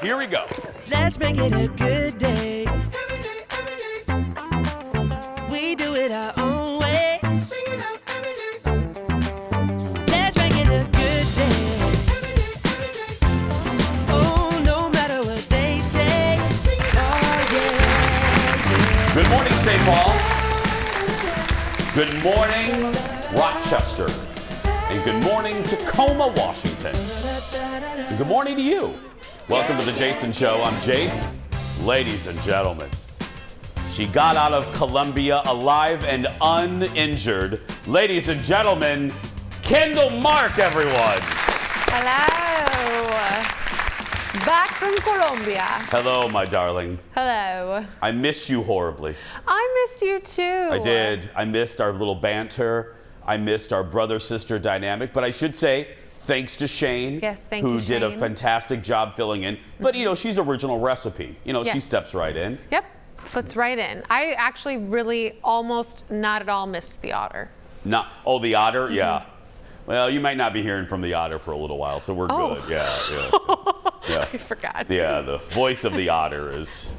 Here we go. Let's make it a good day. We do it our own way. Let's make it a good day. Oh, no matter what they say. Oh, yeah. Good morning, St. Paul. Good morning, Rochester. And good morning, Tacoma, Washington. And good morning to you. Welcome to the Jason Show. I'm Jace. Ladies and gentlemen, she got out of Colombia alive and uninjured. Ladies and gentlemen, Kendall Mark, everyone. Hello. Back from Colombia. Hello, my darling. Hello. I missed you horribly. I missed you too. I did. I missed our little banter. I missed our brother-sister dynamic. But I should say, thanks to Shane, who did a fantastic job filling in. But, you know, she's original recipe. You know, she steps right in. Yep, fits right in. I actually really almost not at all missed the otter. Oh, the otter? Yeah. Well, you might not be hearing from the otter for a little while, so we're good. Yeah. I forgot. Yeah, the voice of the otter is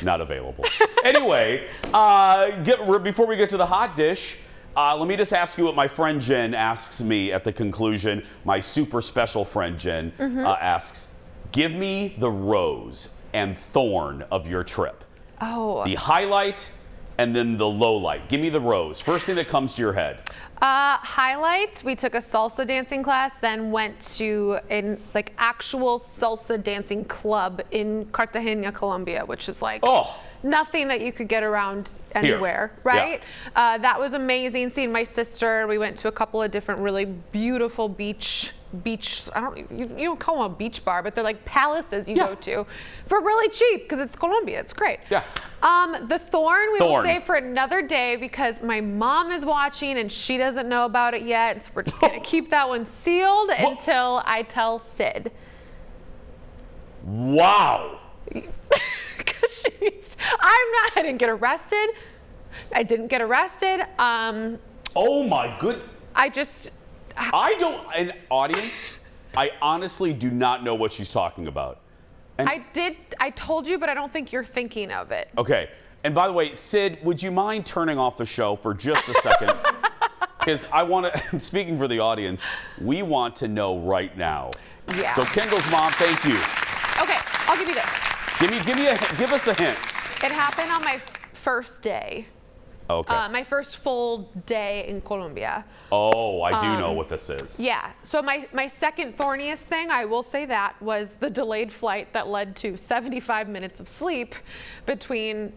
not available. Anyway, before we get to the hot dish, let me just ask you what my friend Jen asks me at the conclusion. My super special friend Jen asks, give me the rose and thorn of your trip. Oh. The highlight and then the low light. Give me the rose. First thing that comes to your head. Highlight, we took a salsa dancing class, then went to an actual salsa dancing club in Cartagena, Colombia, which is like nothing that you could get around anywhere, right? Yeah. That was amazing. Seeing my sister, we went to a couple of different really beautiful beach. You don't call them a beach bar, but they're like palaces you go to for really cheap because it's Colombia. It's great. Yeah. The thorn we will save for another day because my mom is watching and she doesn't know about it yet. So we're just gonna keep that one sealed until I tell Sid. Wow. Because I didn't get arrested. I didn't get arrested. Oh my good. An audience, I honestly do not know what she's talking about. And I told you, but I don't think you're thinking of it. Okay. And by the way, Sid, would you mind turning off the show for just a second? Because I'm speaking for the audience, we want to know right now. Yeah. So Kendall's mom, thank you. Okay, I'll give you this. Give us a hint. It happened on my first day. Okay. My first full day in Colombia. Oh, I do know what this is. Yeah. So my second thorniest thing, I will say that, was the delayed flight that led to 75 minutes of sleep between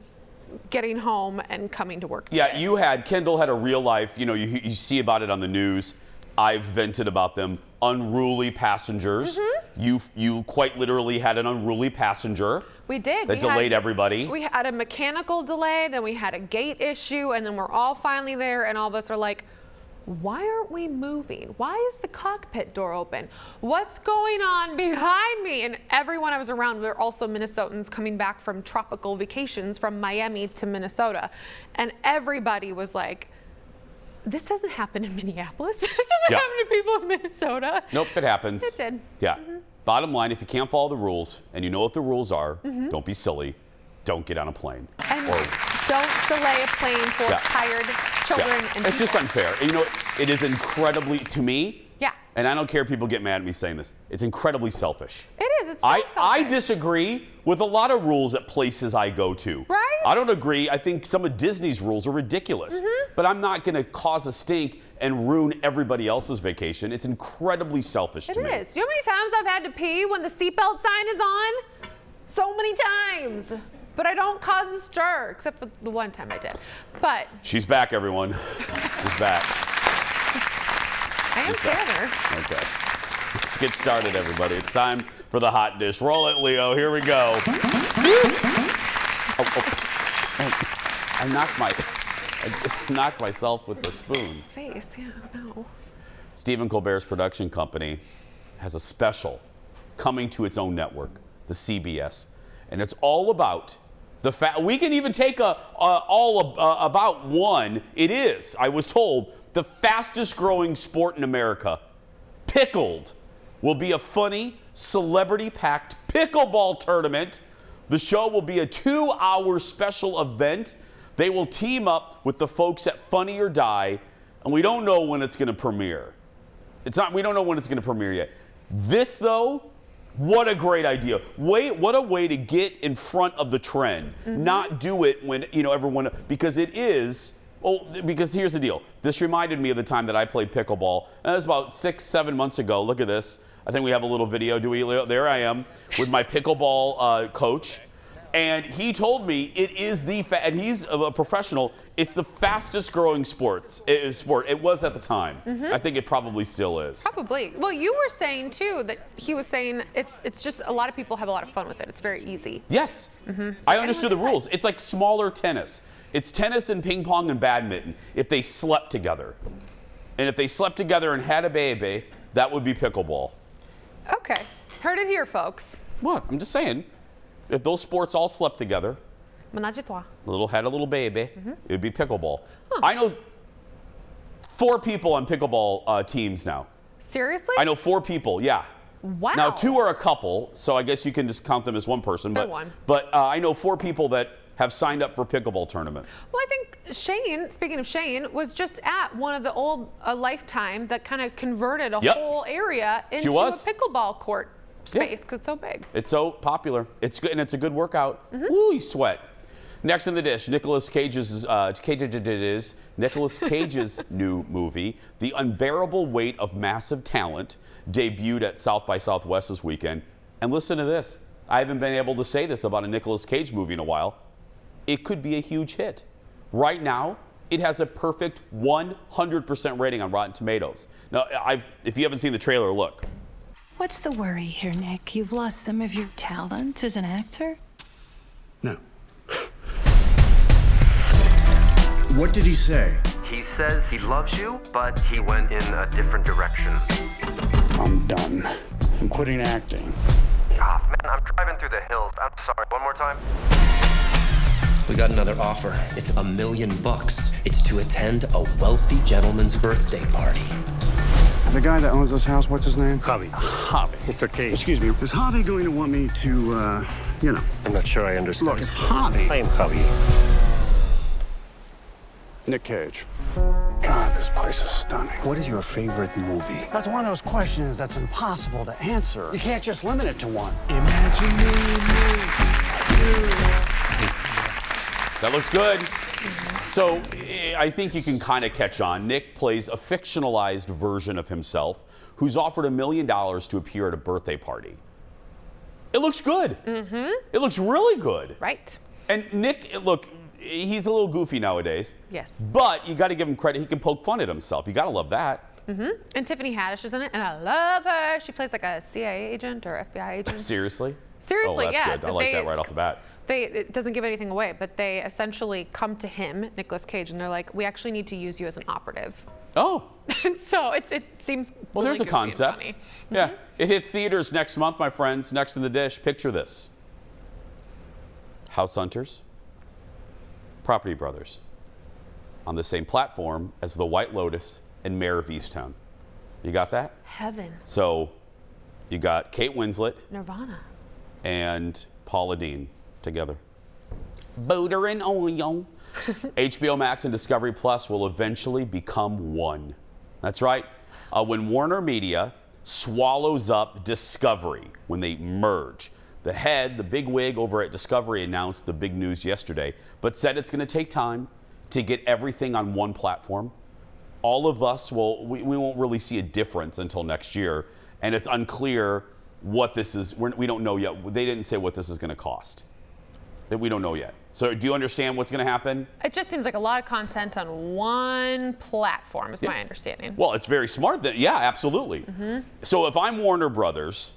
getting home and coming to work today. Yeah, Kendall had a real life, you see about it on the news. I've vented about them. Unruly passengers. You quite literally had an unruly passenger. We did. That delayed everybody. We had a mechanical delay, then we had a gate issue, and then we're all finally there, and all of us are like, why aren't we moving? Why is the cockpit door open? What's going on behind me? And everyone I was around were also Minnesotans coming back from tropical vacations from Miami to Minnesota. And everybody was like, this doesn't happen in Minneapolis. This doesn't happen to people in Minnesota. Nope, it happens. It did. Yeah. Bottom line, if you can't follow the rules and you know what the rules are, don't be silly. Don't get on a plane. And don't delay a plane for tired children. And it's just unfair. It is incredibly, to me, and I don't care if people get mad at me saying this, it's incredibly selfish. It is. It's so selfish. I disagree with a lot of rules at places I go to. Right? I don't agree. I think some of Disney's rules are ridiculous. But I'm not going to cause a stink and ruin everybody else's vacation. It's incredibly selfish to me. It is. Do you know how many times I've had to pee when the seatbelt sign is on? So many times. But I don't cause a stir, except for the one time I did. But she's back, everyone. She's back. I am scared. Okay. Let's get started, everybody. It's time for the hot dish. Roll it, Leo. Here we go. I just knocked myself with the spoon. Face, yeah, no. Stephen Colbert's production company has a special coming to its own network, the CBS, and it's all about the fact. We can even take about one. It is, I was told, the fastest growing sport in America. Pickled will be a funny, celebrity-packed Pickleball tournament. The show will be a 2-hour special event. They will team up with the folks at Funny or Die, and we don't know when it's going to premiere. We don't know when it's going to premiere yet. This, though, what a great idea. What a way to get in front of the trend. Not do it when, everyone, because it is, because here's the deal. This reminded me of the time that I played pickleball. And that was about 6-7 months ago. Look at this. I think we have a little video. There I am with my pickleball coach. And he told me it is and he's a professional, it's the fastest growing sport. It was at the time. I think it probably still is. Probably. Well, you were saying too that he was saying it's just a lot of people have a lot of fun with it. It's very easy. Yes. So I understood the rules. It's like smaller tennis. It's tennis and ping pong and badminton if they slept together. And if they slept together and had a baby, that would be pickleball. Okay. Heard it here, folks. What? I'm just saying. If those sports all slept together, Ménage à trois. had a little baby, it would be pickleball. I know 4 people on pickleball teams now. Seriously? I know 4 people, yeah. Wow. Now 2 are a couple, so I guess you can just count them as one person. They're one. But I know 4 people that have signed up for pickleball tournaments. Well, I think Shane, speaking of Shane, was just at one of the old Lifetime that kind of converted a whole area into a pickleball court space because it's so big. It's so popular. It's good, and it's a good workout. Ooh, you sweat. Next in the dish, Nicolas Cage's new movie, The Unbearable Weight of Massive Talent, debuted at South by Southwest this weekend. And listen to this. I haven't been able to say this about a Nicolas Cage movie in a while. It could be a huge hit. Right now, it has a perfect 100% rating on Rotten Tomatoes. Now, if you haven't seen the trailer, look. What's the worry here, Nick? You've lost some of your talent as an actor? No. What did he say? He says he loves you, but he went in a different direction. I'm done. I'm quitting acting. Ah, man, I'm driving through the hills. I'm sorry. One more time. We got another offer. It's $1 million. It's to attend a wealthy gentleman's birthday party. The guy that owns this house, what's his name? Javi. Mr. Cage. Excuse me, is Javi going to want me to, I'm not sure I understand. Look, it's Javi. I am Javi. Nick Cage. God, this place is stunning. What is your favorite movie? That's one of those questions that's impossible to answer. You can't just limit it to one. Imagine That looks good. So I think you can kind of catch on. Nick plays a fictionalized version of himself who's offered $1 million to appear at a birthday party. It looks good. It looks really good. Right. And Nick, look, he's a little goofy nowadays. Yes. But you got to give him credit. He can poke fun at himself. You got to love that. And Tiffany Haddish is in it, and I love her. She plays like a CIA agent or FBI agent. Seriously? Seriously, oh, that's yeah. good. I like that right off the bat. It doesn't give anything away, but they essentially come to him, Nicolas Cage, and they're like, we actually need to use you as an operative. Oh. And so it seems well, really there's a concept. Yeah. It hits theaters next month, my friends. Next in the dish, picture this. House Hunters, Property Brothers, on the same platform as The White Lotus and Mayor of Easttown. You got that? Heaven. So you got Kate Winslet Nirvana and Paula Deen together. Butter and oil. HBO Max and Discovery Plus will eventually become one. That's right. When Warner Media swallows up Discovery, when they merge. The big wig over at Discovery announced the big news yesterday, but said it's going to take time to get everything on one platform. All of us we won't really see a difference until next year, and it's unclear what this is. We don't know yet. They didn't say what this is going to cost. That we don't know yet. So do you understand what's going to happen? It just seems like a lot of content on one platform, is my understanding. Well, it's very smart. Yeah, absolutely. So if I'm Warner Brothers,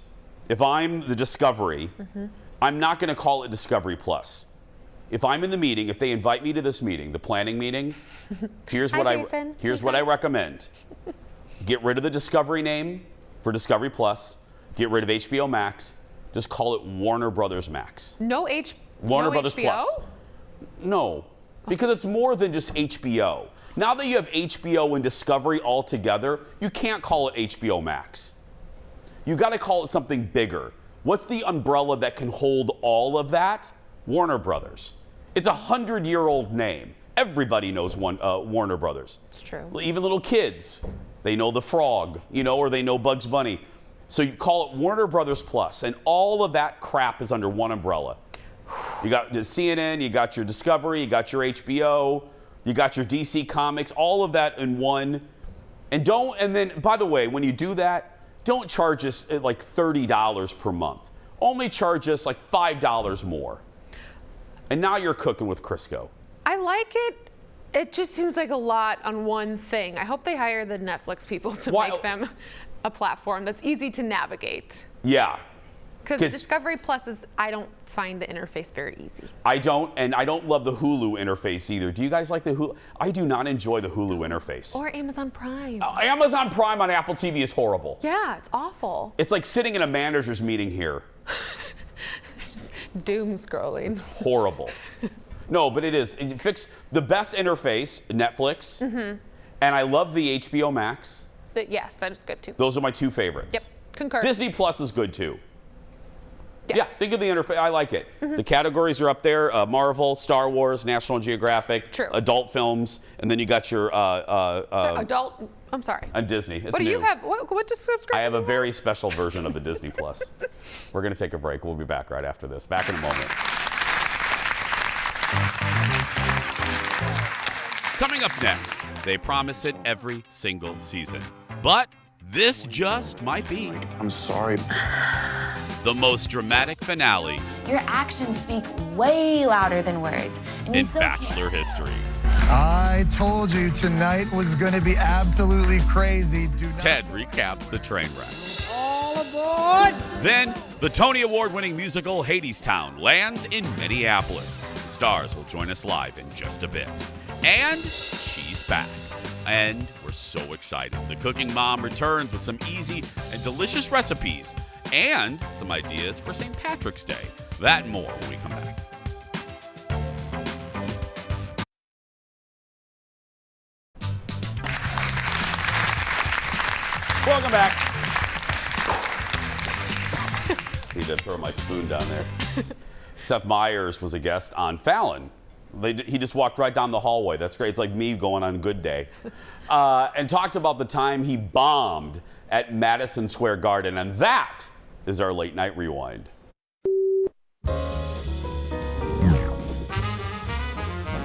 if I'm the Discovery, I'm not going to call it Discovery Plus. If I'm in the meeting, if they invite me to this meeting, the planning meeting, here's what I recommend. Get rid of the Discovery name for Discovery Plus. Get rid of HBO Max. Just call it Warner Brothers Max. Warner Brothers HBO? Plus. No, because it's more than just HBO. Now that you have HBO and Discovery all together, you can't call it HBO Max. You got to call it something bigger. What's the umbrella that can hold all of that? Warner Brothers. It's a 100-year-old name. Everybody knows Warner Brothers. It's true. Even little kids, they know the frog, or they know Bugs Bunny. So you call it Warner Brothers Plus, and all of that crap is under one umbrella. You got the CNN, you got your Discovery, you got your HBO, you got your DC Comics, all of that in one. And then, by the way, when you do that, don't charge us like $30 per month. Only charge us like $5 more. And now you're cooking with Crisco. I like it. It just seems like a lot on one thing. I hope they hire the Netflix people to make them a platform that's easy to navigate. Yeah. Because Discovery Plus I don't find the interface very easy. I don't, and I don't love the Hulu interface either. Do you guys like the Hulu? I do not enjoy the Hulu interface. Or Amazon Prime. Amazon Prime on Apple TV is horrible. Yeah, it's awful. It's like sitting in a manager's meeting here. It's just doom scrolling. It's horrible. No, but it is. It fixed the best interface, Netflix, and I love the HBO Max. But yes, that is good too. Those are my two favorites. Yep, concur. Disney Plus is good too. Yeah, think of the interface. I like it. The categories are up there: Marvel, Star Wars, National Geographic, adult films, and then you got your adult. I'm sorry. And Disney. It's what do new. you have? What subscription? I have a very special version of the Disney Plus. We're going to take a break. We'll be back right after this. Back in a moment. Coming up next, they promise it every single season, but this just might be. I'm sorry. The most dramatic finale. Your actions speak way louder than words. And in Bachelor history. I told you tonight was going to be absolutely crazy. Ted recaps the train wreck. All aboard! Then, the Tony Award-winning musical Hadestown lands in Minneapolis. The stars will join us live in just a bit. And she's back. And we're so excited. The cooking mom returns with some easy and delicious recipes and some ideas for St. Patrick's Day. That and more when we come back. Welcome back. Need to throw my spoon down there. Seth Meyers was a guest on Fallon. He just walked right down the hallway. That's great. It's like me going on Good Day. And talked about the time he bombed at Madison Square Garden. And that is our late night rewind.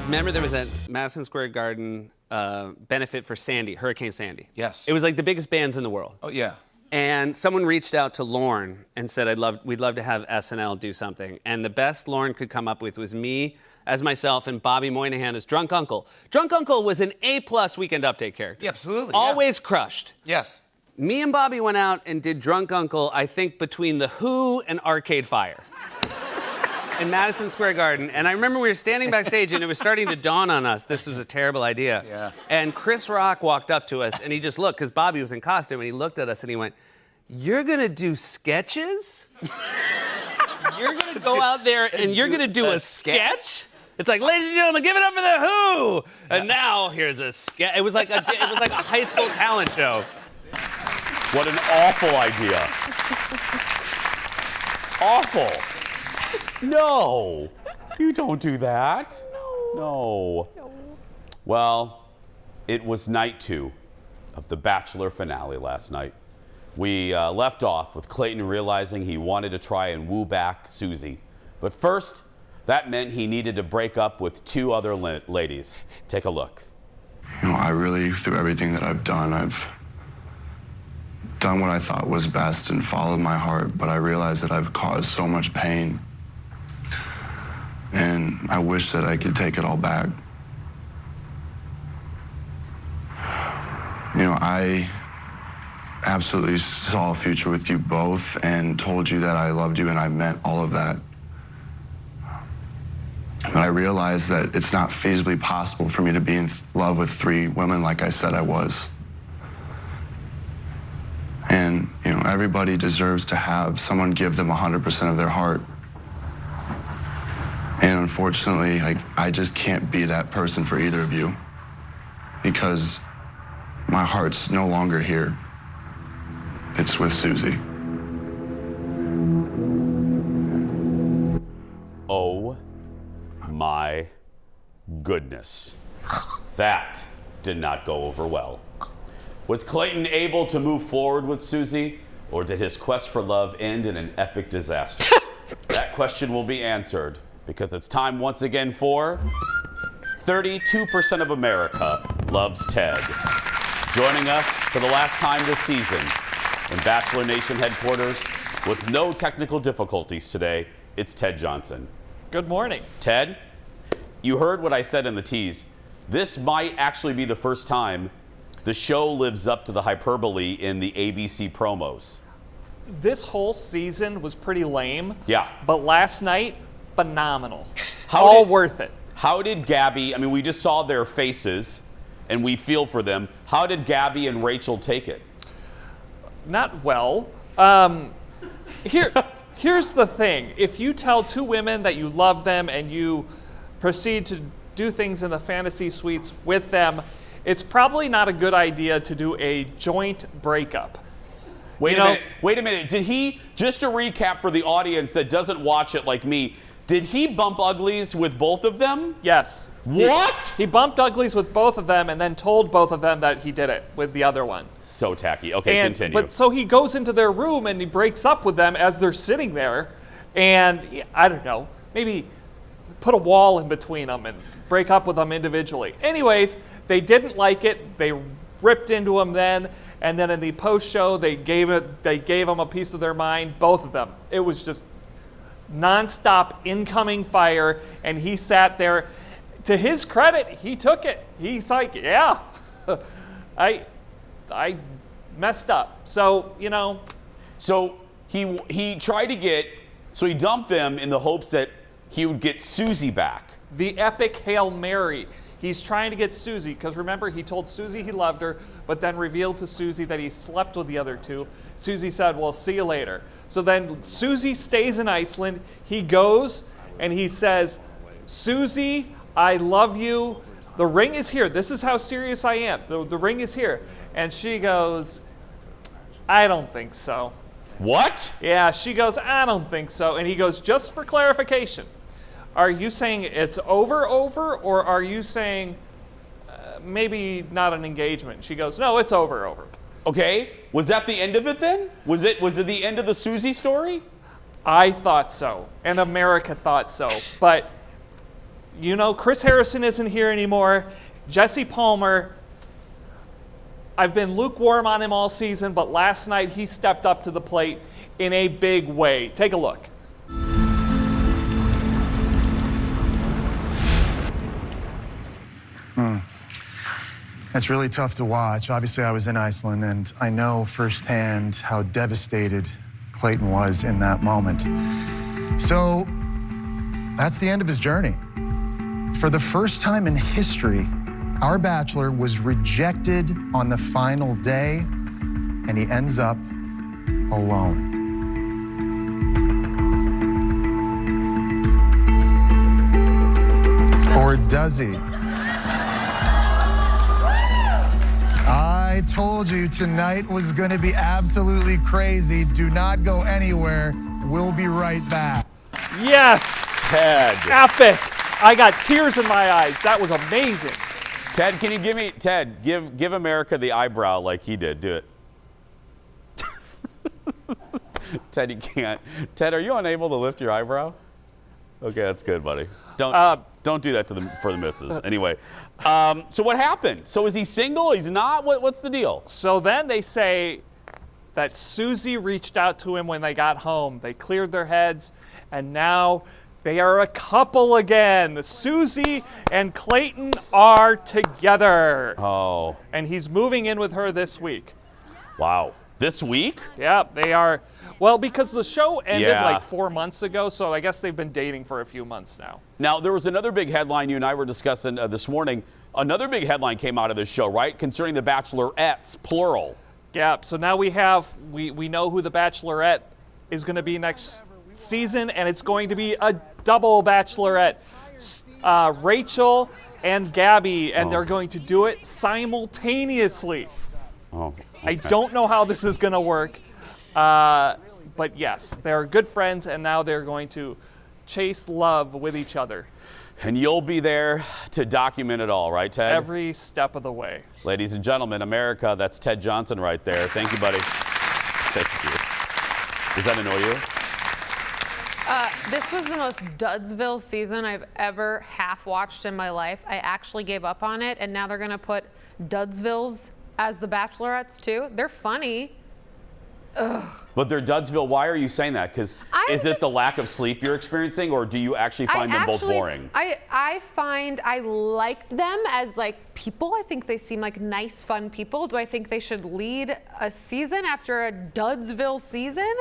Remember there was that Madison Square Garden benefit for Sandy, Hurricane Sandy. Yes. It was like the biggest bands in the world. Oh, yeah. And someone reached out to Lorne and said, we'd love to have SNL do something. And the best Lorne could come up with was me as myself and Bobby Moynihan as Drunk Uncle. Drunk Uncle was an A+ Weekend Update character. Yeah, absolutely. Always crushed. Yes. Me and Bobby went out and did Drunk Uncle, I think, between The Who and Arcade Fire. In Madison Square Garden. And I remember we were standing backstage and it was starting to dawn on us this was a terrible idea. Yeah. And Chris Rock walked up to us and he just looked, because Bobby was in costume, and he looked at us and he went, "You're gonna do sketches? You're gonna go out there and you're gonna do a sketch?" It's like, ladies and gentlemen, give it up for The Who! And now here's a sketch. It was like a high school talent show. What an awful idea. Awful. No, you don't do that. No. Well, it was night 2 of the Bachelor finale last night. We left off with Clayton realizing he wanted to try and woo back Susie. But first, that meant he needed to break up with 2 other ladies. Take a look. I really, through everything that I've done what I thought was best and followed my heart, but I realized that I've caused so much pain. And I wish that I could take it all back. I absolutely saw a future with you both and told you that I loved you, and I meant all of that. But I realized that it's not feasibly possible for me to be in love with 3 women like I said I was. And, everybody deserves to have someone give them 100% of their heart. And unfortunately, I just can't be that person for either of you because my heart's no longer here. It's with Susie. Oh my goodness. That did not go over well. Was Clayton able to move forward with Susie, or did his quest for love end in an epic disaster? That question will be answered because it's time once again for 32% of America loves Ted. Joining us for the last time this season in Bachelor Nation headquarters with no technical difficulties today, it's Ted Johnson. Good morning. Ted, you heard what I said in the tease. This might actually be the first time the show lives up to the hyperbole in the ABC promos. This whole season was pretty lame. Yeah. But last night, phenomenal. All worth it. How did Gabby, I mean, we just saw their faces and we feel for them. How did Gabby and Rachel take it? Not well. Here's the thing. If you tell two women that you love them and you proceed to do things in the fantasy suites with them, it's probably not a good idea to do a joint breakup. Wait a minute. Did he, just to recap for the audience that doesn't watch it like me, did he bump uglies with both of them? Yes. What? He bumped uglies with both of them and then told both of them that he did it with the other one. So tacky. Okay, continue. But so he goes into their room and he breaks up with them as they're sitting there. And I don't know, maybe put a wall in between them and break up with them individually. Anyways, they didn't like it. They ripped into him then. And then in the post-show, they gave him a piece of their mind, both of them. It was just nonstop incoming fire, and he sat there. To his credit, he took it. He's like, yeah, I messed up. So, you know. So he tried to get, so he dumped them in the hopes that he would get Susie back. The epic Hail Mary. He's trying to get Susie, because remember, he told Susie he loved her, but then revealed to Susie that he slept with the other two. Susie said, well, see you later. So then Susie stays in Iceland. He goes and he says, Susie, I love you. The ring is here. This is how serious I am. The ring is here. And she goes, I don't think so. What? Yeah, she goes, I don't think so. And he goes, just for clarification, are you saying it's over, or are you saying maybe not an engagement? She goes, no, it's over. Okay, was that the end of it then? Was it the end of the Susie story? I thought so, and America thought so. But, you know, Chris Harrison isn't here anymore. Jesse Palmer, I've been lukewarm on him all season, but last night he stepped up to the plate in a big way. Take a look. It's really tough to watch. Obviously, I was in Iceland, and I know firsthand how devastated Clayton was in that moment. So that's the end of his journey. For the first time in history, our Bachelor was rejected on the final day, and he ends up alone. Or does he? I told you tonight was going to be absolutely crazy. Do not go anywhere. We'll be right back. Yes! Ted. Epic. I got tears in my eyes. That was amazing. Ted, can you give America the eyebrow like he did. Do it. Ted, you can't. Ted, are you unable to lift your eyebrow? Okay, that's good, buddy. Don't do that for the missus. Anyway, so what happened? So is he single? He's not? What's the deal? So then they say that Susie reached out to him when they got home. They cleared their heads, and now they are a couple again. Susie and Clayton are together. Oh. And he's moving in with her this week. Wow. This week? Yeah, they are. Well, because the show ended like 4 months ago, so I guess they've been dating for a few months now. Now, there was another big headline you and I were discussing this morning. Another big headline came out of this show, right? Concerning the Bachelorettes, plural. Yeah, so now we know who the Bachelorette is going to be next season, and it's going to be a double Bachelorette. Rachel and Gabby, and they're going to do it simultaneously. Oh, okay. I don't know how this is going to work, but yes, they're good friends, and now they're going to chase love with each other. And you'll be there to document it all, right, Ted? Every step of the way. Ladies and gentlemen, America, that's Ted Johnson right there. Thank you, buddy. Thank you. Does that annoy you? This was the most Dudsville season I've ever half-watched in my life. I actually gave up on it, and now they're going to put Dudsvilles as the Bachelorettes, too. They're funny. Ugh. But they're Dudsville. Why are you saying that? Because is it the lack of sleep you're experiencing, or do you actually find them both boring? I find I like them as like people. I think they seem like nice, fun people. Do I think they should lead a season after a Dudsville season?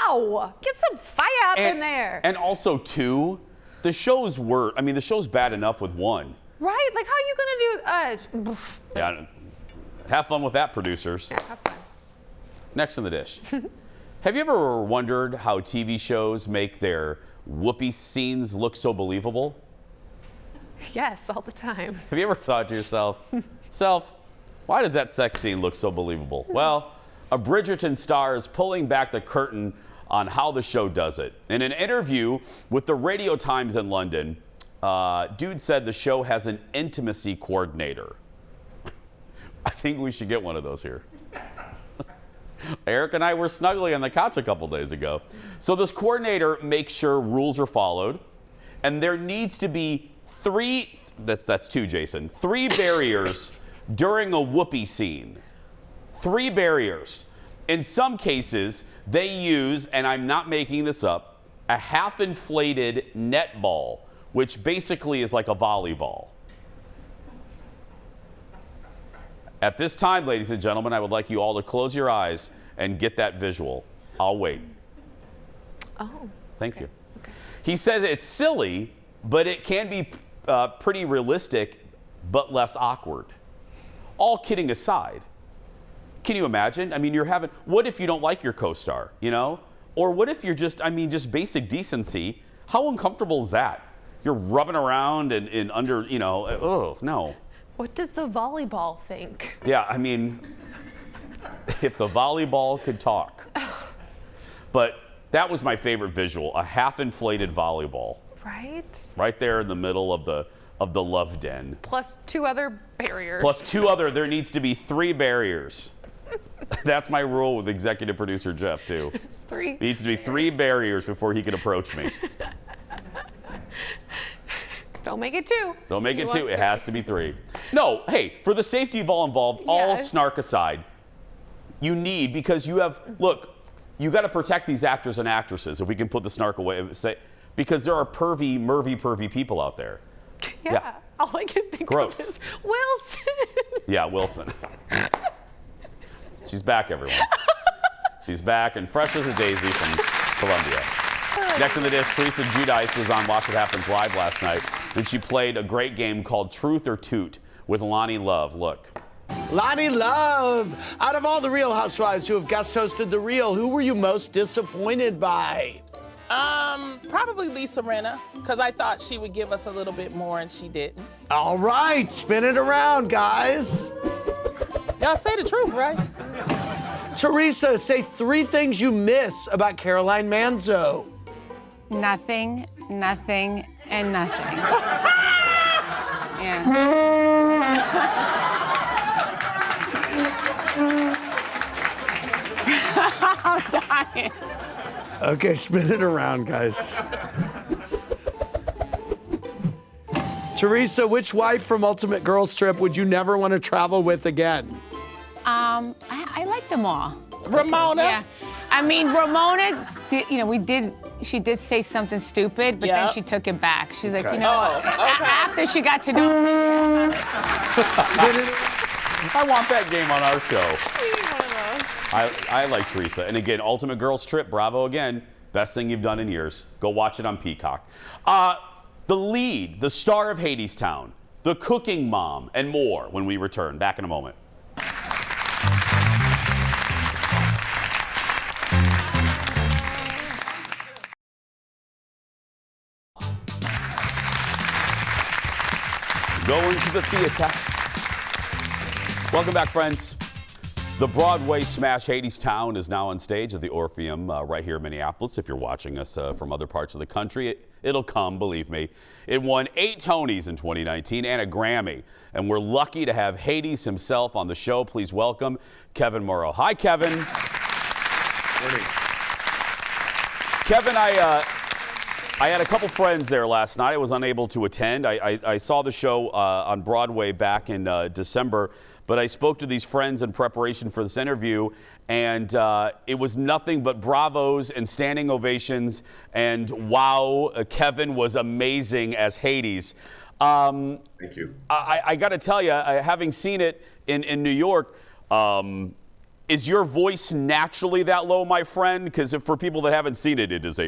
No. Get some fire up in there. And also, too, the show's bad enough with one. Right? Like, how are you going to do... Yeah. Have fun with that, producers. Yeah, have fun. Next on the dish. Have you ever wondered how TV shows make their whoopee scenes look so believable? Yes, all the time. Have you ever thought to yourself, why does that sex scene look so believable? Well, a Bridgerton star is pulling back the curtain on how the show does it. In an interview with the Radio Times in London, dude said the show has an intimacy coordinator. I think we should get one of those here. Eric and I were snuggling on the couch a couple days ago. So this coordinator makes sure rules are followed, and there needs to be three barriers during a whoopee scene. 3 barriers. In some cases, they use, and I'm not making this up, a half-inflated netball, which basically is like a volleyball. At this time, ladies and gentlemen, I would like you all to close your eyes and get that visual. I'll wait. Oh. Thank you. Okay. He says it's silly, but it can be pretty realistic, but less awkward. All kidding aside, can you imagine? I mean, what if you don't like your co-star, you know? Or what if you're just basic decency. How uncomfortable is that? You're rubbing around and under, oh, no. What does the volleyball think? Yeah, I mean, if the volleyball could talk. But that was my favorite visual, a half-inflated volleyball. Right? Right there in the middle of the love den. Plus 2 other barriers. There needs to be 3 barriers. That's my rule with executive producer Jeff, too. 3. Needs to be 3 barriers before he can approach me. Don't make it 2. Don't make it 2. It has to be 3. No, hey, for the safety of all involved, all snark aside, because you got to protect these actors and actresses, if we can put the snark away, because there are pervy people out there. Yeah. All I can think of is Wilson. Yeah, Wilson. She's back, everyone. She's back and fresh as a daisy from Colombia. Next on the dish, Teresa Giudice was on Watch What Happens Live last night, and she played a great game called Truth or Toot with Lonnie Love. Look. Lonnie Love, out of all the Real Housewives who have guest hosted The Real, who were you most disappointed by? Probably Lisa Rinna, because I thought she would give us a little bit more, and she didn't. All right, spin it around, guys. Y'all say the truth, right? Teresa, say 3 things you miss about Caroline Manzo. Nothing, nothing, and nothing. Yeah. I'm dying. Okay, spin it around, guys. Teresa, which wife from Ultimate Girls Trip would you never want to travel with again? I like them all. Ramona? Yeah. I mean, Ramona, she did say something stupid, but then she took it back. She's like, after she got to know. I want that game on our show. I like Teresa. And again, Ultimate Girls Trip, bravo again. Best thing you've done in years. Go watch it on Peacock. The lead, the star of Hadestown, the cooking mom, and more when we return. Back in a moment. Going to the theater. Welcome back, friends. The Broadway smash Hadestown is now on stage at the Orpheum right here in Minneapolis. If you're watching us from other parts of the country, it'll come, believe me. It won 8 Tonys in 2019 and a Grammy. And we're lucky to have Hades himself on the show. Please welcome Kevin Morrow. Hi, Kevin. Morning. Kevin, I had a couple friends there last night. I was unable to attend. I saw the show on Broadway back in December. But I spoke to these friends in preparation for this interview, and it was nothing but bravos and standing ovations, and wow, Kevin was amazing as Hades. Thank you. I got to tell you, having seen it in New York, is your voice naturally that low, my friend? Because for people that haven't seen it, it is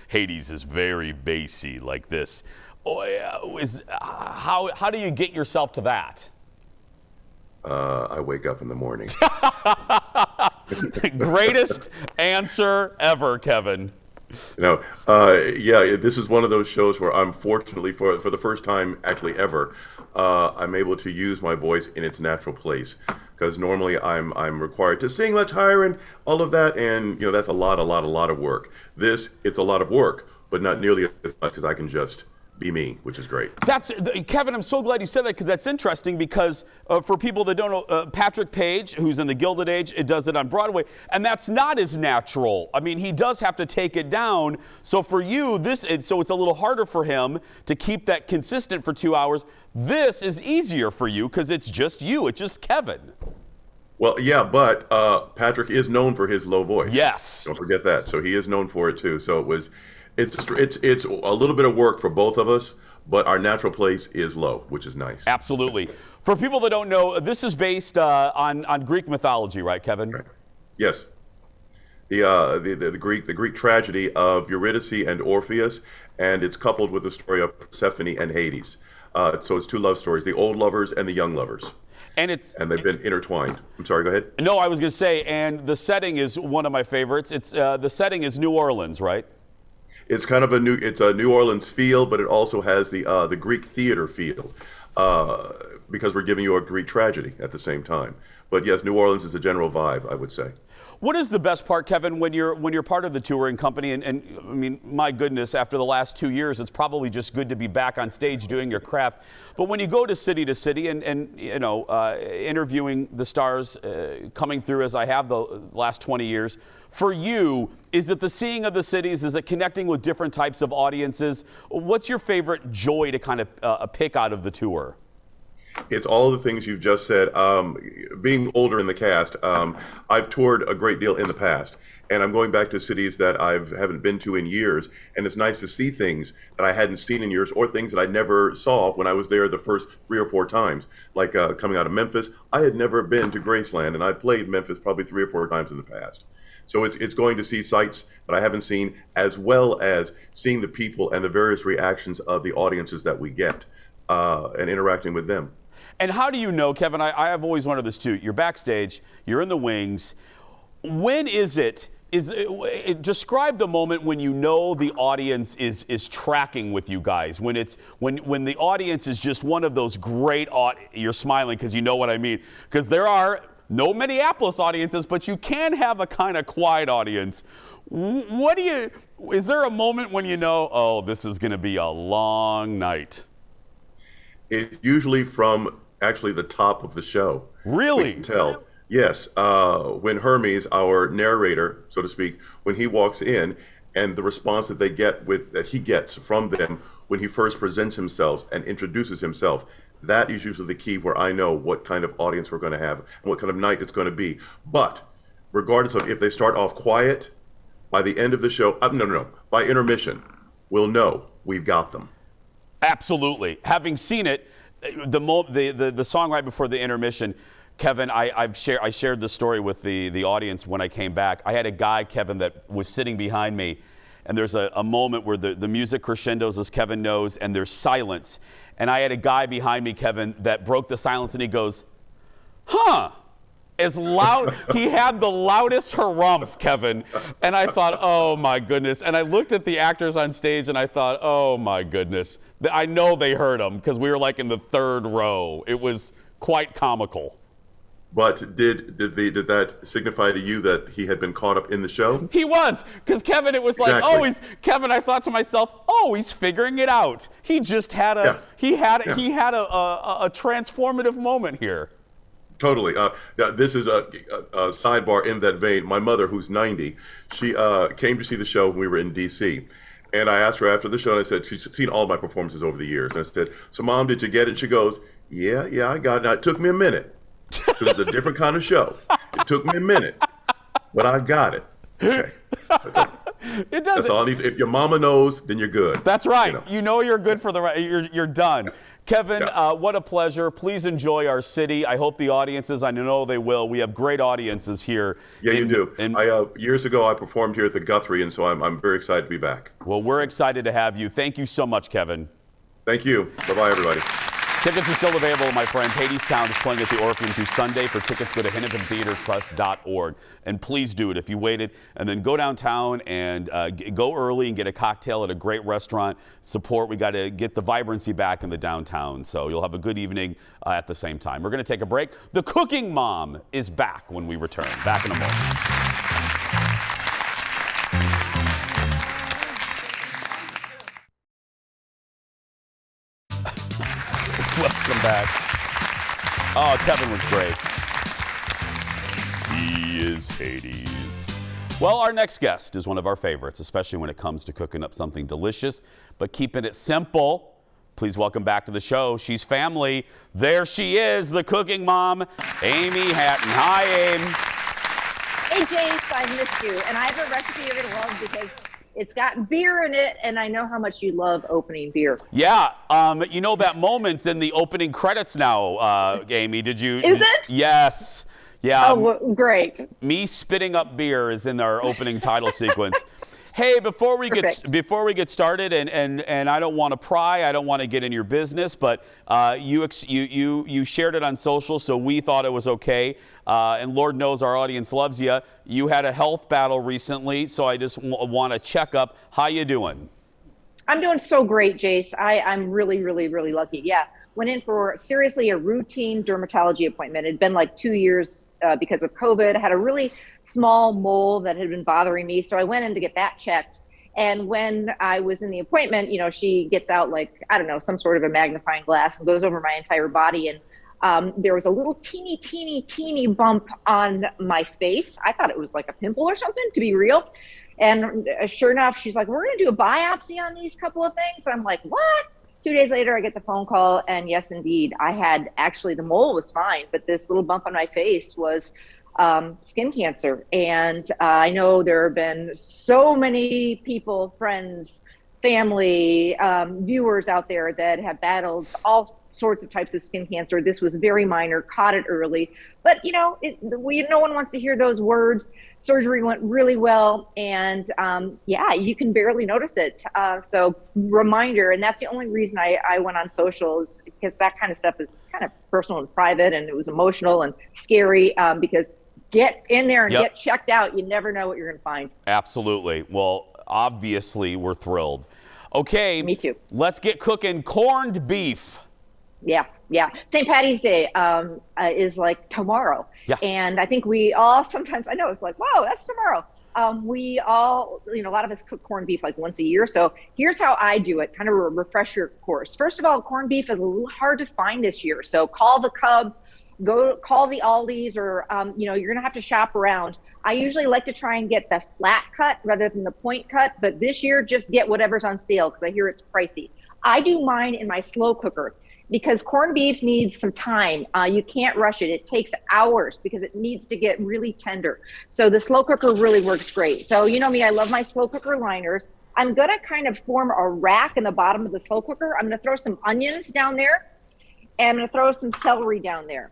Hades is very bassy like this. How do you get yourself to that? I wake up in the morning. Greatest answer ever, Kevin. Yeah, this is one of those shows where I'm fortunately, for the first time actually ever, I'm able to use my voice in its natural place. Because normally I'm required to sing much higher and all of that, and that's a lot of work. It's a lot of work, but not nearly as much as I can just be me, which is great. Kevin, I'm so glad you said that, because that's interesting, because for people that don't know, Patrick Page, who's in the Gilded Age, it does it on Broadway, and that's not as natural. I mean, he does have to take it down. So for you, so it's a little harder for him to keep that consistent for 2 hours. This is easier for you because it's just you. It's just Kevin. Well, yeah, but Patrick is known for his low voice. Yes. Don't forget that. So he is known for it too. So it's a little bit of work for both of us, but our natural place is low, which is nice. Absolutely. For people that don't know, this is based on Greek mythology, right, Kevin? Right. Yes. The Greek tragedy of Eurydice and Orpheus, and it's coupled with the story of Persephone and Hades. So it's 2 love stories: the old lovers and the young lovers. And they've been intertwined. I'm sorry, go ahead. No, I was going to say, and the setting is one of my favorites. It's the setting is New Orleans, right? It's kind of a New Orleans feel, but it also has the Greek theater feel, because we're giving you a Greek tragedy at the same time. But yes, New Orleans is a general vibe, I would say. What is the best part, Kevin, when you're part of the touring company? And I mean, my goodness, after the last 2 years, it's probably just good to be back on stage doing your craft. But when you go to city and interviewing the stars, coming through as I have the last 20 years, for you, is it the seeing of the cities? Is it connecting with different types of audiences? What's your favorite joy to kind of pick out of the tour? It's all of the things you've just said. Being older in the cast, I've toured a great deal in the past, and I'm going back to cities that I haven't been to in years, and it's nice to see things that I hadn't seen in years, or things that I never saw when I was there the first 3 or 4 times. Like coming out of Memphis, I had never been to Graceland, and I played Memphis probably 3 or 4 times in the past. So it's going to see sights that I haven't seen, as well as seeing the people and the various reactions of the audiences that we get, and interacting with them. And how do you know, Kevin, I have always wondered this too, you're backstage, you're in the wings. When is it, describe the moment when you know the audience is tracking with you guys, when the audience is just one of those great, you're smiling because you know what I mean, because there are no Minneapolis audiences, but you can have a kind of quiet audience. Is there a moment when you know, oh, this is going to be a long night? It's usually from actually the top of the show. Really? We can tell. Yes. When Hermes, our narrator, so to speak, when he walks in, and the response that he gets from them when he first presents himself and introduces himself, that is usually the key where I know what kind of audience we're going to have and what kind of night it's going to be. But regardless of if they start off quiet, by the end of the show, by intermission, we'll know we've got them. Absolutely. Having seen it, the song right before the intermission, Kevin, I shared the story with the audience when I came back. I had a guy, Kevin, that was sitting behind me, and there's a moment where the music crescendos, as Kevin knows, and there's silence. And I had a guy behind me, Kevin, that broke the silence, and he goes, huh. As loud, he had the loudest harumph, Kevin. And I thought, oh my goodness. And I looked at the actors on stage and I thought, oh my goodness. I know they heard him because we were like in the 3rd row. It was quite comical. But did that signify to you that he had been caught up in the show? He was, because Kevin, it was like, Kevin. I thought to myself, he's figuring it out. He just had a a transformative moment here. Totally. This is a sidebar in that vein. My mother, who's 90, she came to see the show when we were in D.C. And I asked her after the show, and I said, she's seen all my performances over the years. And I said, so Mom, did you get it? And she goes, yeah, I got it. Now, it took me a minute. Because it's a different kind of show. It took me a minute, but I got it. Okay. That's all I need. If your mama knows, then you're good. That's right. You know you're good for the right. You're done. Kevin, what a pleasure. Please enjoy our city. I hope the audiences, I know they will. We have great audiences here. Yeah, you do. And years ago, I performed here at the Guthrie, and so I'm very excited to be back. Well, we're excited to have you. Thank you so much, Kevin. Thank you. Bye-bye, everybody. Tickets are still available, my friends. Hadestown is playing at the Orpheum through Sunday. For tickets, go to HennepinTheaterTrust.org. And please do it if you waited. And then go downtown and go early and get a cocktail at a great restaurant. Support. We got to get the vibrancy back in the downtown. So you'll have a good evening at the same time. We're going to take a break. The Cooking Mom is back when we return. Back in a moment. Welcome back. Oh, Kevin was great. He is Hades. Well, our next guest is one of our favorites, especially when it comes to cooking up something delicious, but keeping it simple. Please welcome back to the show. She's family. There she is, the Cooking Mom, Amy Hatton. Hi, Amy. Hey, Jace, I missed you. And I have a recipe you're going to love because it's got beer in it, and I know how much you love opening beer. Yeah, you know that moment's in the opening credits now, Amy. Did you? Is it? Yes. Yeah. Oh, well, great. Me spitting up beer is in our opening title sequence. Hey, before we get started, and I don't want to pry, I don't want to get in your business, but you shared it on social, so we thought it was okay. And Lord knows our audience loves you. You had a health battle recently, so I just want to check up. How you doing? I'm doing so great, Jace. I'm really, really, really lucky. Yeah, went in for seriously a routine dermatology appointment. It'd been like 2 years because of COVID. I had a really small mole that had been bothering me. So I went in to get that checked. And when I was in the appointment, you know, she gets out like, I don't know, some sort of a magnifying glass and goes over my entire body. And there was a little teeny bump on my face. I thought it was like a pimple or something, to be real. And sure enough, she's like, we're going to do a biopsy on these couple of things. And I'm like, what? 2 days later, I get the phone call. And yes, indeed, I had actually, the mole was fine, but this little bump on my face was skin cancer. And I know there have been so many people, friends, family, viewers out there that have battled all sorts of types of skin cancer. This was very minor, caught it early, but you know, no one wants to hear those words. Surgery went really well, and yeah, you can barely notice it. So reminder, and that's the only reason I went on socials, because that kind of stuff is kind of personal and private, and it was emotional and scary because get in there and get checked out. You never know what you're going to find. Absolutely. Well, obviously, we're thrilled. Okay. Me too. Let's get cooking. Corned beef. Yeah. St. Patty's Day is like tomorrow. Yeah. And I think we all sometimes, I know it's like, wow, that's tomorrow. We all, you know, a lot of us cook corned beef like once a year. So here's how I do it, kind of a refresher course. First of all, corned beef is a little hard to find this year. So call the Cub, go call the Aldi's, or, you know, you're going to have to shop around. I usually like to try and get the flat cut rather than the point cut. But this year, just get whatever's on sale because I hear it's pricey. I do mine in my slow cooker, because corned beef needs some time. You can't rush it. It takes hours because it needs to get really tender. So the slow cooker really works great. So you know me, I love my slow cooker liners. I'm gonna kind of form a rack in the bottom of the slow cooker. I'm gonna throw some onions down there, and I'm gonna throw some celery down there.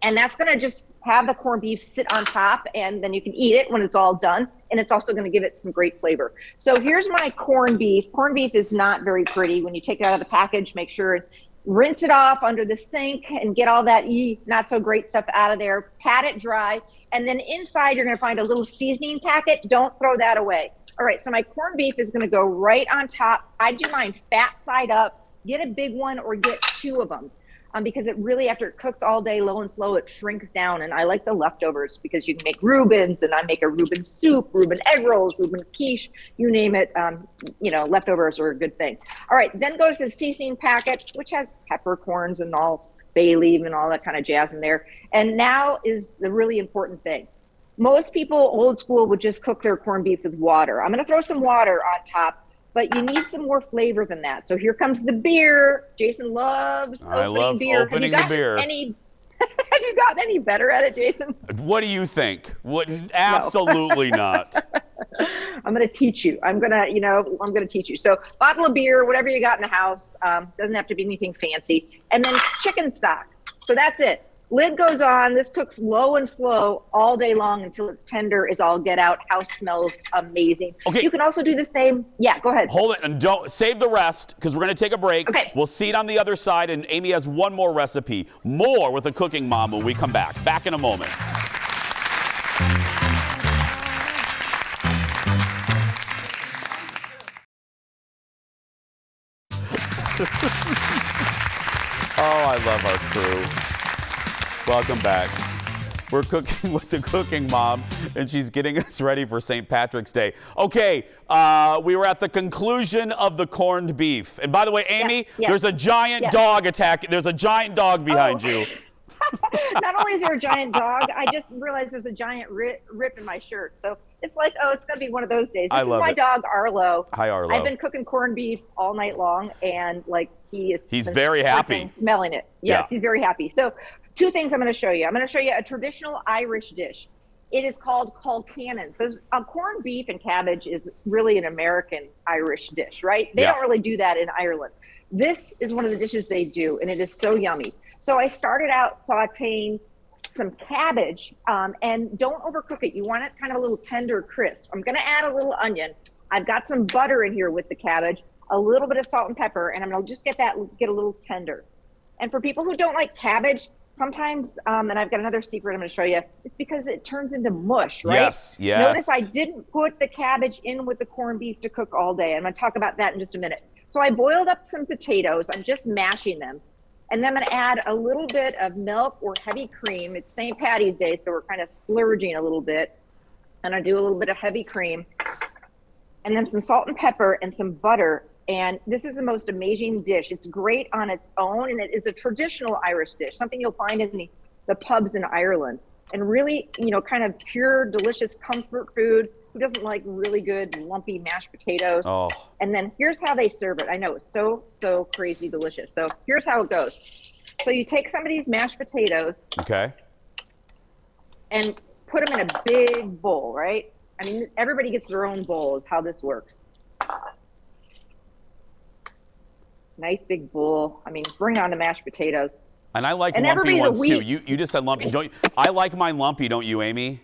And that's gonna just have the corned beef sit on top, and then you can eat it when it's all done. And it's also gonna give it some great flavor. So here's my corned beef. Corned beef is not very pretty. When you take it out of the package, make sure rinse it off under the sink and get all that not so great stuff out of there. Pat it dry. And then inside, you're going to find a little seasoning packet. Don't throw that away. All right, so my corned beef is going to go right on top. I do mine fat side up. Get a big one or get two of them. because it really, after it cooks all day low and slow, it shrinks down. And I like the leftovers because you can make Reubens, and I make a Reuben soup, Reuben egg rolls, Reuben quiche, you name it. Leftovers are a good thing. All right, then goes the seasoning packet, which has peppercorns and all bay leaf and all that kind of jazz in there. And now is the really important thing. Most people, old school, would just cook their corned beef with water. I'm going to throw some water on top, but you need some more flavor than that. So here comes the beer. Jason loves opening beer. Opening the beer. Have you gotten any better at it, Jason? What do you think? Absolutely not. I'm going to teach you. I'm going to teach you. So bottle of beer, whatever you got in the house, doesn't have to be anything fancy. And then chicken stock. So that's it. Lid goes on. This cooks low and slow all day long until it's tender as all get out. House smells amazing. Okay. You can also do the same. Yeah, go ahead. Hold it and don't save the rest because we're going to take a break. Okay. We'll see it on the other side, and Amy has one more recipe. More with the Cooking Mom when we come back. Back in a moment. Oh, I love our crew. Welcome back. We're cooking with the Cooking Mom, and she's getting us ready for St. Patrick's Day. Okay, we were at the conclusion of the corned beef. And by the way, Amy, there's a giant dog attack. There's a giant dog behind you. Not only is there a giant dog, I just realized there's a giant rip in my shirt. So it's like, it's going to be one of those days. This is my dog, Arlo. Hi, Arlo. I've been cooking corned beef all night long, and he's very happy. Smelling it. Yes, he's very happy. So two things I'm going to show you. I'm going to show you a traditional Irish dish. It is called colcannon. So corned beef and cabbage is really an American Irish dish, right? They don't really do that in Ireland. This is one of the dishes they do, and it is so yummy. So I started out sauteing some cabbage, and don't overcook it. You want it kind of a little tender crisp. I'm going to add a little onion. I've got some butter in here with the cabbage, a little bit of salt and pepper, and I'm going to just get a little tender. And for people who don't like cabbage, sometimes, and I've got another secret I'm going to show you, it's because it turns into mush, right? Yes. Notice I didn't put the cabbage in with the corned beef to cook all day. I'm going to talk about that in just a minute. So I boiled up some potatoes. I'm just mashing them. And then I'm going to add a little bit of milk or heavy cream. It's St. Patty's Day, so we're kind of splurging a little bit. And I do a little bit of heavy cream. And then some salt and pepper and some butter. And this is the most amazing dish. It's great on its own, and it is a traditional Irish dish, something you'll find in the pubs in Ireland. And really, kind of pure, delicious comfort food. Who doesn't like really good, lumpy mashed potatoes? Oh. And then here's how they serve it. I know it's so crazy delicious. So here's how it goes. So you take some of these mashed potatoes. Okay. And put them in a big bowl, right? I mean, everybody gets their own bowl is how this works. Nice big bowl. I mean, bring on the mashed potatoes. And I like lumpy ones too. You just said lumpy. Don't you? I like mine lumpy, don't you, Amy?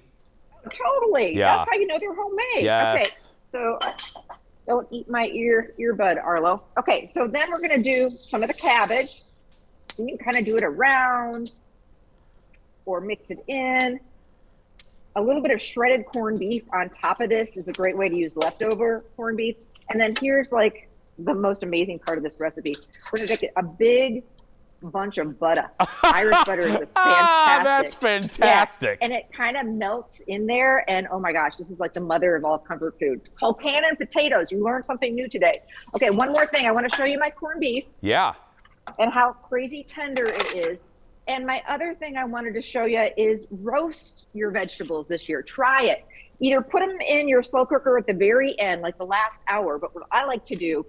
Totally. Yeah. That's how you know they're homemade. Yes. Okay. So don't eat my earbud, Arlo. Okay. So then we're going to do some of the cabbage. You can kind of do it around or mix it in. A little bit of shredded corned beef on top of this is a great way to use leftover corned beef. And then here's like the most amazing part of this recipe. We're going to take a big bunch of butter. Irish butter is fantastic. That's fantastic. Yeah. And it kind of melts in there. And oh my gosh, this is like the mother of all comfort food. Colcannon potatoes. You learned something new today. Okay, one more thing. I want to show you my corned beef. Yeah. And how crazy tender it is. And my other thing I wanted to show you is roast your vegetables this year. Try it. Either put them in your slow cooker at the very end, like the last hour. But what I like to do,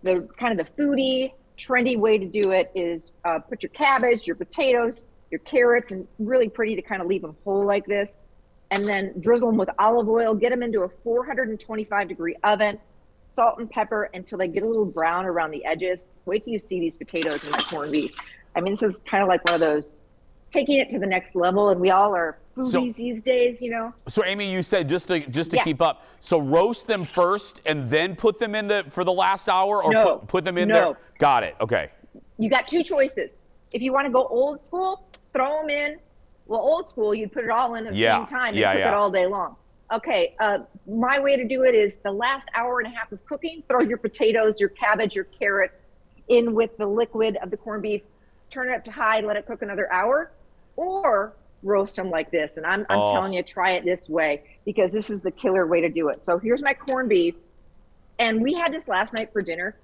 the kind of the foodie, trendy way to do it is put your cabbage, your potatoes, your carrots, and really pretty to kind of leave them whole like this. And then drizzle them with olive oil, get them into a 425-degree oven, salt and pepper until they get a little brown around the edges. Wait till you see these potatoes and my corned beef. I mean, this is kind of like one of those taking it to the next level, and we all are foodies these days, you know. So Amy, you said just to keep up. So roast them first and then put them in for the last hour, or put them in there. Got it. Okay. You got two choices. If you want to go old school, throw them in. Well, old school, you'd put it all in at the same time and cook it all day long. Okay. My way to do it is the last hour and a half of cooking. Throw your potatoes, your cabbage, your carrots in with the liquid of the corned beef. turn it up to high, let it cook another hour, or roast them like this. And I'm telling you, try it this way, because this is the killer way to do it. So here's my corned beef. And we had this last night for dinner.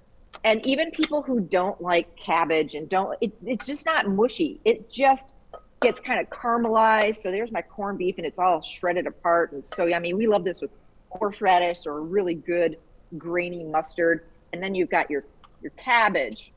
And even people who don't like cabbage and it's just not mushy. It just gets kind of caramelized. So there's my corned beef, and it's all shredded apart and so yummy. We love this with horseradish or really good grainy mustard. And then you've got your cabbage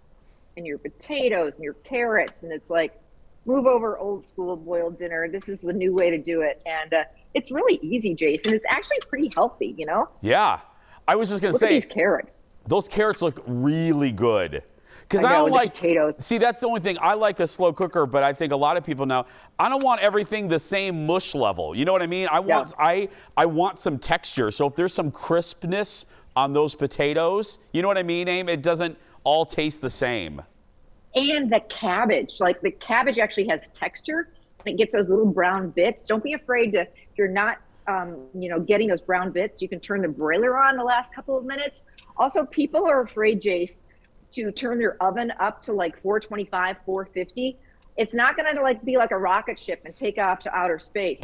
and your potatoes and your carrots, and it's like, move over old school boiled dinner. This is the new way to do it. And it's really easy, Jason. It's actually pretty healthy, you know? Yeah. I was just going to say. Look at these carrots. Those carrots look really good. Because I don't like potatoes. See, that's the only thing. I like a slow cooker, but I think a lot of people now, I don't want everything the same mush level. You know what I mean? I want some texture. So if there's some crispness on those potatoes, you know what I mean, Aim? It doesn't all taste the same. And the cabbage, like the cabbage actually has texture, and it gets those little brown bits. Don't be afraid to, if you're not, getting those brown bits, you can turn the broiler on the last couple of minutes. Also, people are afraid, Jace, to turn their oven up to like 425, 450. It's not going to be like a rocket ship and take off to outer space.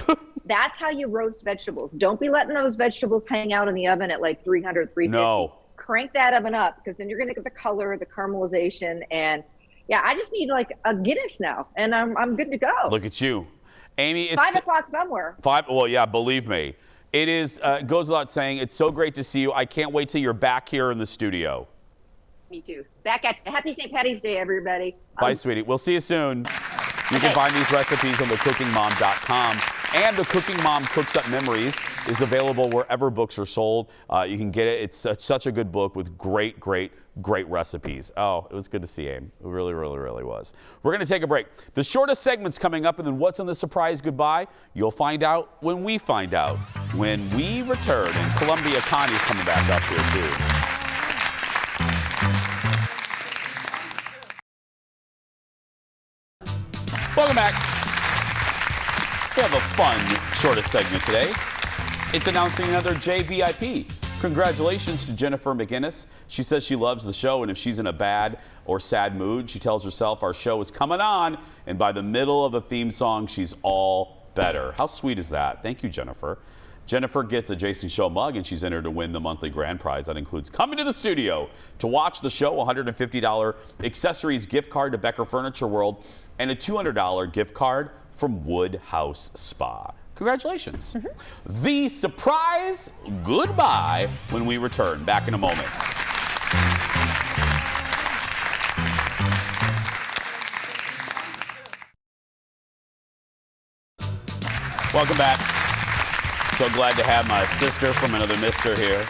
That's how you roast vegetables. Don't be letting those vegetables hang out in the oven at like 300, 350. No. Crank that oven up, because then you're going to get the color, the caramelization, and yeah, I just need like a Guinness now, and I'm good to go. Look at you. Amy, it's 5 o'clock somewhere. 5, well, yeah, believe me. It is, goes without saying, it's so great to see you. I can't wait till you're back here in the studio. Me too. Back at you. Happy St. Patty's Day, everybody. Bye, sweetie. We'll see you soon. You can find these recipes on thecookingmom.com. And The Cooking Mom Cooks Up Memories is available wherever books are sold. You can get it. It's such a good book with great, great, great recipes. Oh, it was good to see Aim. It really, really, really was. We're going to take a break. The shortest segment's coming up, and then what's on the surprise goodbye? You'll find out when we find out. When we return, and Columbia Connie's coming back up here, too. Welcome back. We have a fun shortest segment today. It's announcing another JVIP. Congratulations to Jennifer McGinnis. She says she loves the show, and if she's in a bad or sad mood, she tells herself our show is coming on, and by the middle of the theme song, she's all better. How sweet is that? Thank you, Jennifer. Jennifer gets a Jason Show mug, and she's entered to win the monthly grand prize. That includes coming to the studio to watch the show, $150 accessories gift card to Becker Furniture World, and a $200 gift card from Wood House Spa. Congratulations. The surprise goodbye when we return. Back in a moment. Welcome back. So glad to have my sister from another mister here.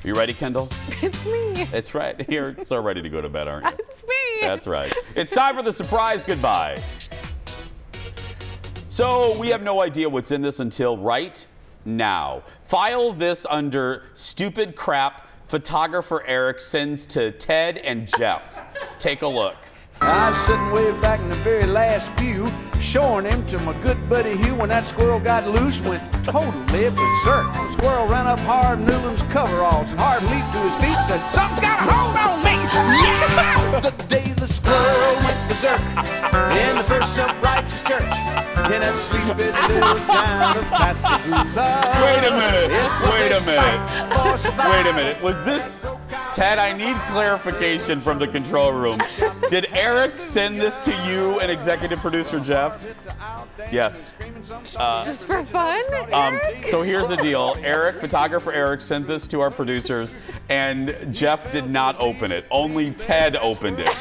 You ready, Kendall? It's me. It's right. You're so ready to go to bed, aren't you? It's me. That's right. It's time for the surprise goodbye. So we have no idea what's in this until right now. File this under stupid crap photographer Eric sends to Ted and Jeff. Take a look. I was sitting way back in the very last pew, showing him to my good buddy Hugh when that squirrel got loose, went totally berserk. The squirrel ran up Hard Newland's coveralls, and Hard leaped to his feet and said, "Something's got a hold on me!" Yeah! The day the squirrel went berserk in the first self-righteous church in that sleepy little town of Pascagoula. Wait a minute. Was this... Ted, I need clarification from the control room. Did Eric send this to you and executive producer Jeff? Yes. Just for fun, Eric? So here's the deal. Eric, photographer Eric, sent this to our producers, and Jeff did not open it. Only Ted opened it.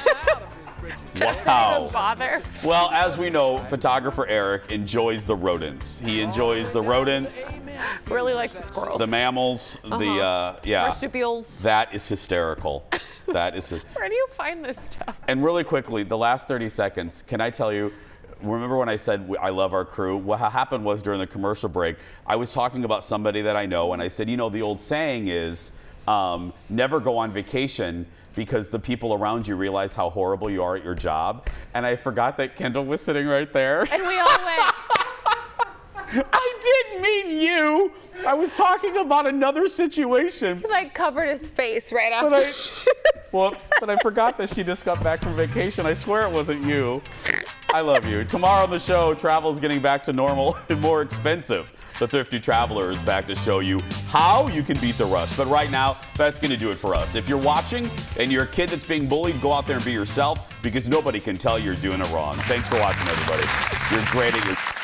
Just wow. didn't bother. Well, as we know, photographer Eric enjoys the rodents. He enjoys the rodents. Really likes the squirrels. The mammals, marsupials. That is hysterical. That is. Where do you find this stuff? And really quickly, the last 30 seconds, can I tell you, remember when I said I love our crew? What happened was during the commercial break, I was talking about somebody that I know, and I said, you know, the old saying is, never go on vacation because the people around you realize how horrible you are at your job. And I forgot that Kendall was sitting right there. And we all went. I didn't mean you. I was talking about another situation. He like covered his face right after. Whoops, but I forgot that she just got back from vacation. I swear it wasn't you. I love you. Tomorrow on the show, travel is getting back to normal and more expensive. The Thrifty Traveler is back to show you how you can beat the rush. But right now, that's going to do it for us. If you're watching and you're a kid that's being bullied, go out there and be yourself because nobody can tell you're doing it wrong. Thanks for watching, everybody. You're great at your...